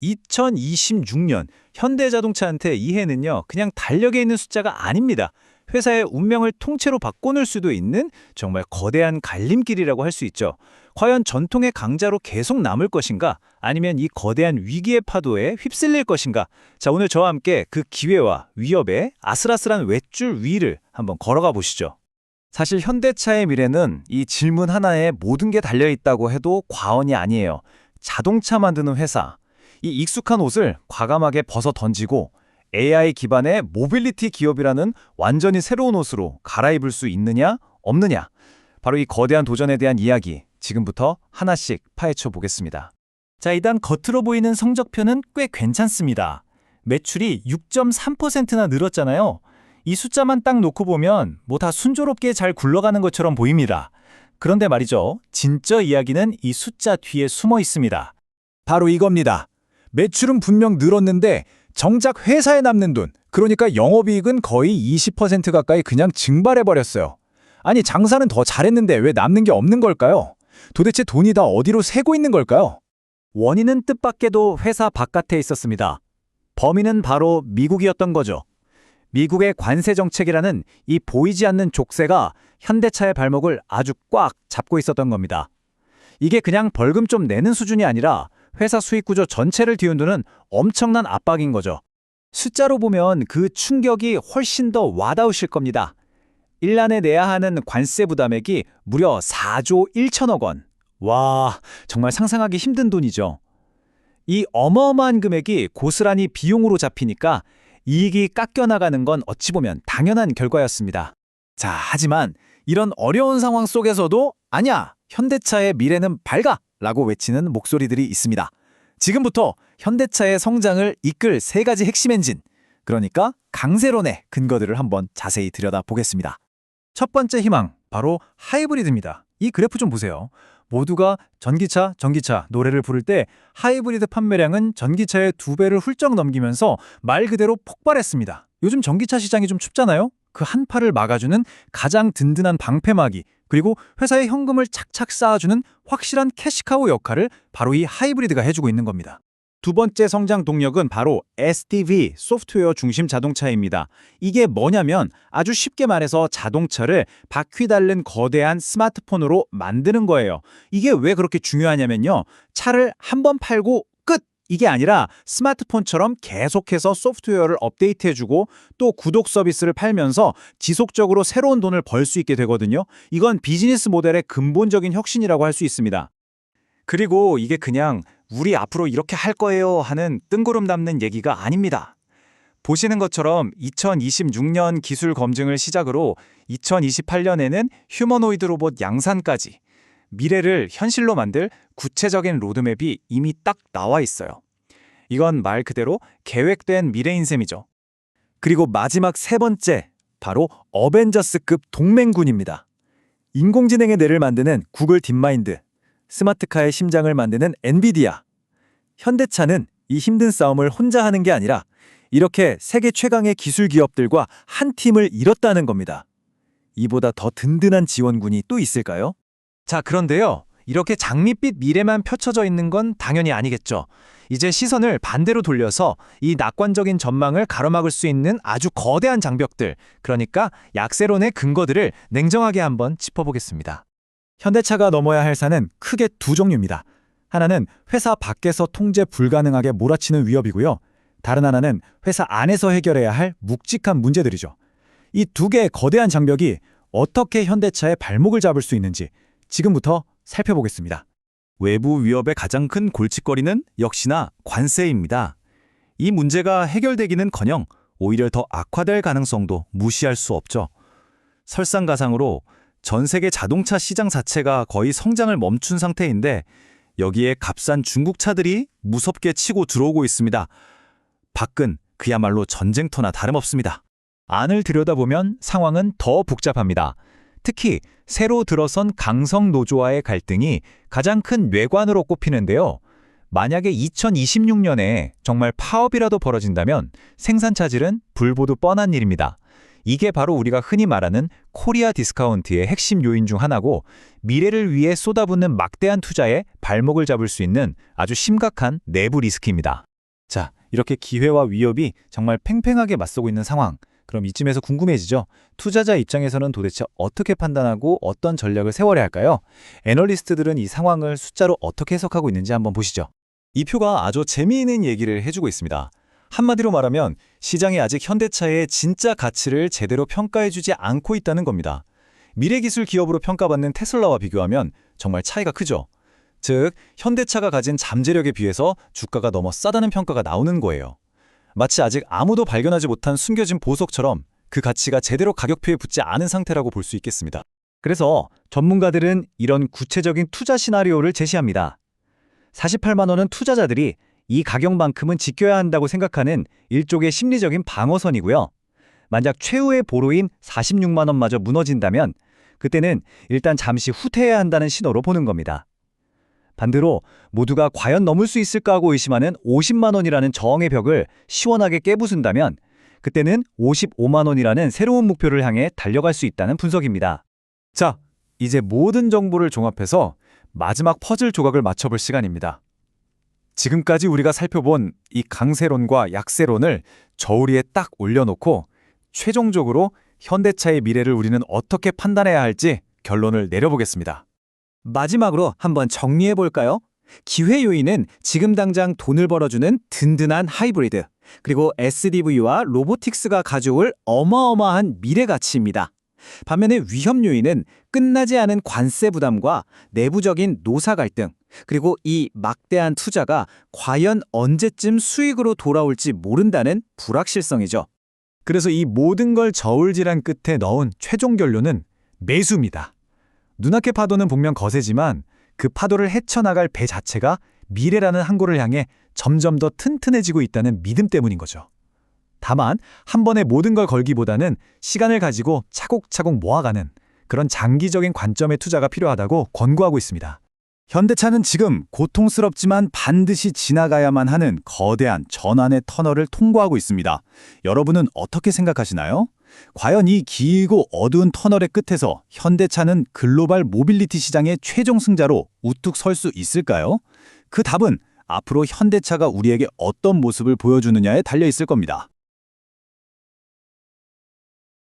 2026년 현대자동차한테 이 해는요, 그냥 달력에 있는 숫자가 아닙니다. 회사의 운명을 통째로 바꿔놓을 수도 있는 정말 거대한 갈림길이라고 할 수 있죠. 과연 전통의 강자로 계속 남을 것인가? 아니면 이 거대한 위기의 파도에 휩쓸릴 것인가? 자, 오늘 저와 함께 그 기회와 위협의 아슬아슬한 웻줄 위를 한번 걸어가 보시죠. 사실 현대차의 미래는 이 질문 하나에 모든 게 달려있다고 해도 과언이 아니에요. 자동차 만드는 회사, 이 익숙한 옷을 과감하게 벗어 던지고 AI 기반의 모빌리티 기업이라는 완전히 새로운 옷으로 갈아입을 수 있느냐, 없느냐. 바로 이 거대한 도전에 대한 이야기, 지금부터 하나씩 파헤쳐 보겠습니다. 자, 일단 겉으로 보이는 성적표는 꽤 괜찮습니다. 매출이 6.3%나 늘었잖아요. 이 숫자만 딱 놓고 보면 뭐 다 순조롭게 잘 굴러가는 것처럼 보입니다. 그런데 말이죠, 진짜 이야기는 이 숫자 뒤에 숨어 있습니다. 바로 이겁니다. 매출은 분명 늘었는데 정작 회사에 남는 돈, 그러니까 영업이익은 거의 20% 가까이 그냥 증발해버렸어요. 아니, 장사는 더 잘했는데 왜 남는 게 없는 걸까요? 도대체 돈이 다 어디로 새고 있는 걸까요? 원인은 뜻밖에도 회사 바깥에 있었습니다. 범인은 바로 미국이었던 거죠. 미국의 관세 정책이라는 이 보이지 않는 족쇄가 현대차의 발목을 아주 꽉 잡고 있었던 겁니다. 이게 그냥 벌금 좀 내는 수준이 아니라 회사 수익 구조 전체를 뒤흔드는 엄청난 압박인 거죠. 숫자로 보면 그 충격이 훨씬 더 와닿으실 겁니다. 1년에 내야 하는 관세 부담액이 무려 4조 1천억 원. 와, 정말 상상하기 힘든 돈이죠. 이 어마어마한 금액이 고스란히 비용으로 잡히니까 이익이 깎여나가는 건 어찌 보면 당연한 결과였습니다. 자, 하지만 이런 어려운 상황 속에서도 아니야, 현대차의 미래는 밝아! 라고 외치는 목소리들이 있습니다. 지금부터 현대차의 성장을 이끌 세 가지 핵심 엔진, 그러니까 강세론의 근거들을 한번 자세히 들여다보겠습니다. 첫 번째 희망, 바로 하이브리드입니다. 이 그래프 좀 보세요. 모두가 전기차 노래를 부를 때 하이브리드 판매량은 전기차의 2배를 훌쩍 넘기면서 말 그대로 폭발했습니다. 요즘 전기차 시장이 좀 춥잖아요? 그 한파를 막아주는 가장 든든한 방패막이, 그리고 회사의 현금을 착착 쌓아주는 확실한 캐시카우 역할을 바로 이 하이브리드가 해주고 있는 겁니다. 두 번째 성장 동력은 바로 SDV, 소프트웨어 중심 자동차입니다. 이게 뭐냐면 아주 쉽게 말해서 자동차를 바퀴 달린 거대한 스마트폰으로 만드는 거예요. 이게 왜 그렇게 중요하냐면요, 차를 한 번 팔고 끝! 이게 아니라 스마트폰처럼 계속해서 소프트웨어를 업데이트해주고 또 구독 서비스를 팔면서 지속적으로 새로운 돈을 벌 수 있게 되거든요. 이건 비즈니스 모델의 근본적인 혁신이라고 할 수 있습니다. 그리고 이게 그냥 우리 앞으로 이렇게 할 거예요 하는 뜬구름 담는 얘기가 아닙니다. 보시는 것처럼 2026년 기술 검증을 시작으로 2028년에는 휴머노이드 로봇 양산까지 미래를 현실로 만들 구체적인 로드맵이 이미 딱 나와 있어요. 이건 말 그대로 계획된 미래인 셈이죠. 그리고 마지막 세 번째, 바로 어벤져스급 동맹군입니다. 인공지능의 뇌를 만드는 구글 딥마인드, 스마트카의 심장을 만드는 엔비디아. 현대차는 이 힘든 싸움을 혼자 하는 게 아니라 이렇게 세계 최강의 기술 기업들과 한 팀을 이뤘다는 겁니다. 이보다 더 든든한 지원군이 또 있을까요? 자, 그런데요, 이렇게 장밋빛 미래만 펼쳐져 있는 건 당연히 아니겠죠. 이제 시선을 반대로 돌려서 이 낙관적인 전망을 가로막을 수 있는 아주 거대한 장벽들, 그러니까 약세론의 근거들을 냉정하게 한번 짚어보겠습니다. 현대차가 넘어야 할 산은 크게 두 종류입니다. 하나는 회사 밖에서 통제 불가능하게 몰아치는 위협이고요. 다른 하나는 회사 안에서 해결해야 할 묵직한 문제들이죠. 이 두 개의 거대한 장벽이 어떻게 현대차의 발목을 잡을 수 있는지 지금부터 살펴보겠습니다. 외부 위협의 가장 큰 골칫거리는 역시나 관세입니다. 이 문제가 해결되기는커녕 오히려 더 악화될 가능성도 무시할 수 없죠. 설상가상으로 전 세계 자동차 시장 자체가 거의 성장을 멈춘 상태인데 여기에 값싼 중국 차들이 무섭게 치고 들어오고 있습니다. 밖은 그야말로 전쟁터나 다름없습니다. 안을 들여다보면 상황은 더 복잡합니다. 특히 새로 들어선 강성 노조와의 갈등이 가장 큰 뇌관으로 꼽히는데요. 만약에 2026년에 정말 파업이라도 벌어진다면 생산 차질은 불보듯 뻔한 일입니다. 이게 바로 우리가 흔히 말하는 코리아 디스카운트의 핵심 요인 중 하나고 미래를 위해 쏟아붓는 막대한 투자에 발목을 잡을 수 있는 아주 심각한 내부 리스크입니다. 자, 이렇게 기회와 위협이 정말 팽팽하게 맞서고 있는 상황. 그럼 이쯤에서 궁금해지죠? 투자자 입장에서는 도대체 어떻게 판단하고 어떤 전략을 세워야 할까요? 애널리스트들은 이 상황을 숫자로 어떻게 해석하고 있는지 한번 보시죠. 이 표가 아주 재미있는 얘기를 해주고 있습니다. 한마디로 말하면 시장이 아직 현대차의 진짜 가치를 제대로 평가해주지 않고 있다는 겁니다. 미래기술 기업으로 평가받는 테슬라와 비교하면 정말 차이가 크죠. 즉, 현대차가 가진 잠재력에 비해서 주가가 너무 싸다는 평가가 나오는 거예요. 마치 아직 아무도 발견하지 못한 숨겨진 보석처럼 그 가치가 제대로 가격표에 붙지 않은 상태라고 볼 수 있겠습니다. 그래서 전문가들은 이런 구체적인 투자 시나리오를 제시합니다. 48만 원은 투자자들이 이 가격만큼은 지켜야 한다고 생각하는 일종의 심리적인 방어선이고요. 만약 최후의 보루인 46만 원마저 무너진다면 그때는 일단 잠시 후퇴해야 한다는 신호로 보는 겁니다. 반대로 모두가 과연 넘을 수 있을까 하고 의심하는 50만 원이라는 저항의 벽을 시원하게 깨부순다면 그때는 55만 원이라는 새로운 목표를 향해 달려갈 수 있다는 분석입니다. 자, 이제 모든 정보를 종합해서 마지막 퍼즐 조각을 맞춰볼 시간입니다. 지금까지 우리가 살펴본 이 강세론과 약세론을 저울위에 딱 올려놓고 최종적으로 현대차의 미래를 우리는 어떻게 판단해야 할지 결론을 내려보겠습니다. 마지막으로 한번 정리해볼까요? 기회 요인은 지금 당장 돈을 벌어주는 든든한 하이브리드, 그리고 SDV와 로보틱스가 가져올 어마어마한 미래 가치입니다. 반면에 위험 요인은 끝나지 않은 관세 부담과 내부적인 노사 갈등, 그리고 이 막대한 투자가 과연 언제쯤 수익으로 돌아올지 모른다는 불확실성이죠. 그래서 이 모든 걸 저울질한 끝에 넣은 최종 결론은 매수입니다. 눈앞의 파도는 분명 거세지만 그 파도를 헤쳐나갈 배 자체가 미래라는 항구를 향해 점점 더 튼튼해지고 있다는 믿음 때문인 거죠. 다만 한 번에 모든 걸 걸기보다는 시간을 가지고 차곡차곡 모아가는 그런 장기적인 관점의 투자가 필요하다고 권고하고 있습니다. 현대차는 지금 고통스럽지만 반드시 지나가야만 하는 거대한 전환의 터널을 통과하고 있습니다. 여러분은 어떻게 생각하시나요? 과연 이 길고 어두운 터널의 끝에서 현대차는 글로벌 모빌리티 시장의 최종 승자로 우뚝 설 수 있을까요? 그 답은 앞으로 현대차가 우리에게 어떤 모습을 보여주느냐에 달려 있을 겁니다.